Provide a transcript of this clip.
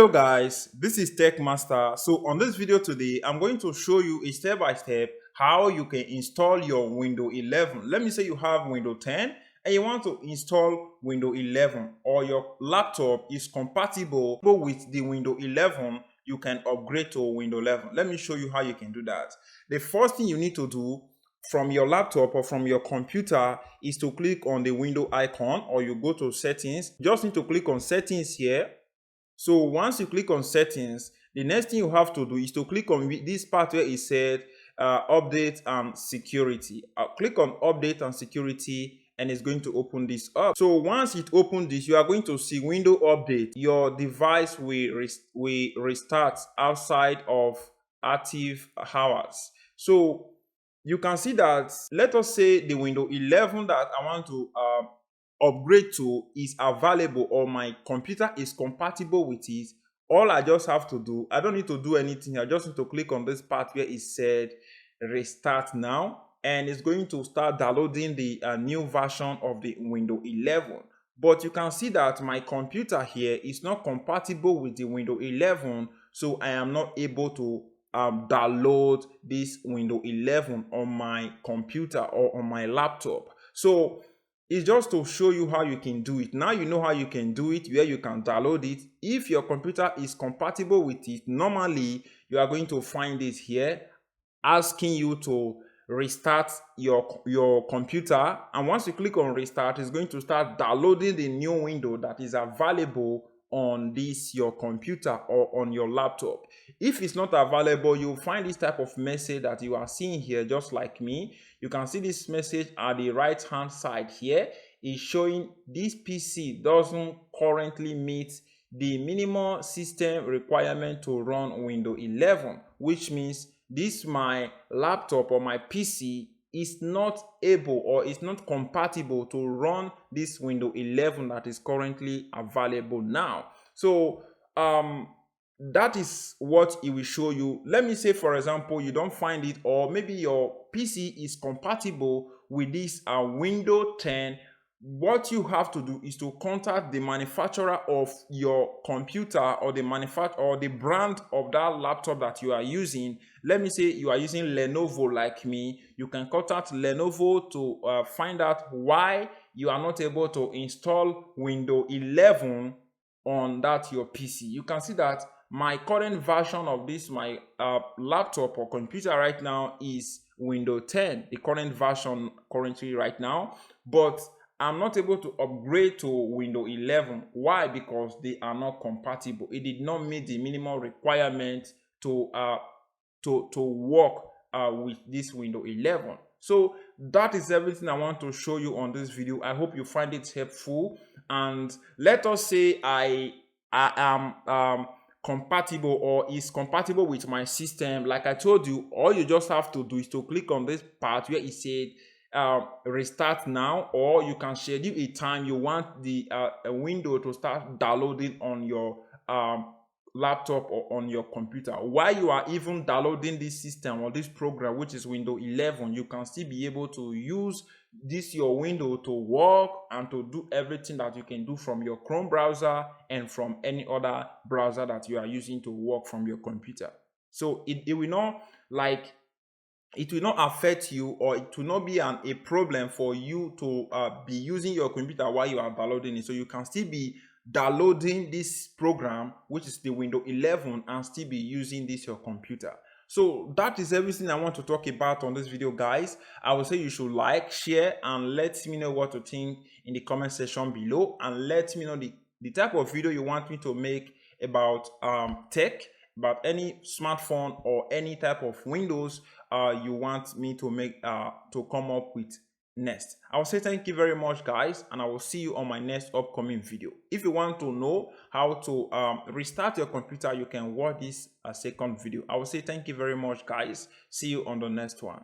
Hello guys, this is Tech Master. So on this video today, I'm going to show you a step-by-step how you can install your Windows 11. Let me say you have Windows 10 and you want to install Windows 11, or your laptop is compatible with the Windows 11, you can upgrade to Windows 11. Let me show you how you can do that. The first thing you need to do from your laptop or from your computer is to click on the window icon, or you go to settings. Just need to click on settings here. So once you click on settings, the next thing you have to do is to click on this part where it said update and security. Click on update and security and it's going to open this up. So once it opens this, you are going to see window update. Your device will restart outside of active hours. So you can see that, let us say the Windows 11 that I want to upgrade to is available, or my computer is compatible with it. All I just have to do, I don't need to do anything. I just need to click on this part where it said restart now, and it's going to start downloading the new version of the Windows 11. But you can see that my computer here is not compatible with the Windows 11, so I am not able to download this Windows 11 on my computer or on my laptop. So it's just to show you how you can do it. Now you know how you can do it, where you can download it. If your computer is compatible with it, normally you are going to find it here asking you to restart your computer, and once you click on restart, it's going to start downloading the new window that is available on this your computer or on your laptop. If it's not available, you'll find this type of message that you are seeing here, just like me. You can see this message at the right hand side here is showing this PC doesn't currently meet the minimum system requirement to run Windows 11, which means this my laptop or my PC is not able or is not compatible to run this Windows 11 that is currently available now. So that is what it will show you. Let me say, for example, you don't find it, or maybe your PC is compatible with this Windows 10. What you have to do is to contact the manufacturer of your computer, or the manufacturer or the brand of that laptop that you are using. Let me say you are using Lenovo like me. You can contact Lenovo to find out why you are not able to install Windows 11 on that your PC. You can see that my current version of this my laptop or computer right now is Windows 10, the current version currently right now, but I'm not able to upgrade to Windows 11. Why? Because they are not compatible. It did not meet the minimum requirement to work with this Windows 11. So that is everything I want to show you on this video. I hope you find it helpful. And let us say I am compatible, or is compatible with my system. Like I told you, all you just have to do is to click on this part where it said restart now, or you can schedule a time you want the window to start downloading on your laptop or on your computer. While you are even downloading this system or this program, which is Windows 11, you can still be able to use this your window to work and to do everything that you can do from your Chrome browser and from any other browser that you are using to work from your computer. So it will not it will not affect you, or it will not be a problem for you to be using your computer while you are downloading it. So you can still be downloading this program, which is the Windows 11, and still be using this your computer. So that is everything I want to talk about on this video, guys. I would say you should like, share, and let me know what you think in the comment section below, and let me know the type of video you want me to make about tech, about any smartphone or any type of Windows you want me to make to come up with next. I will say thank you very much, guys, and I will see you on my next upcoming video. If you want to know how to restart your computer, you can watch this second video. I will say thank you very much, guys. See you on the next one.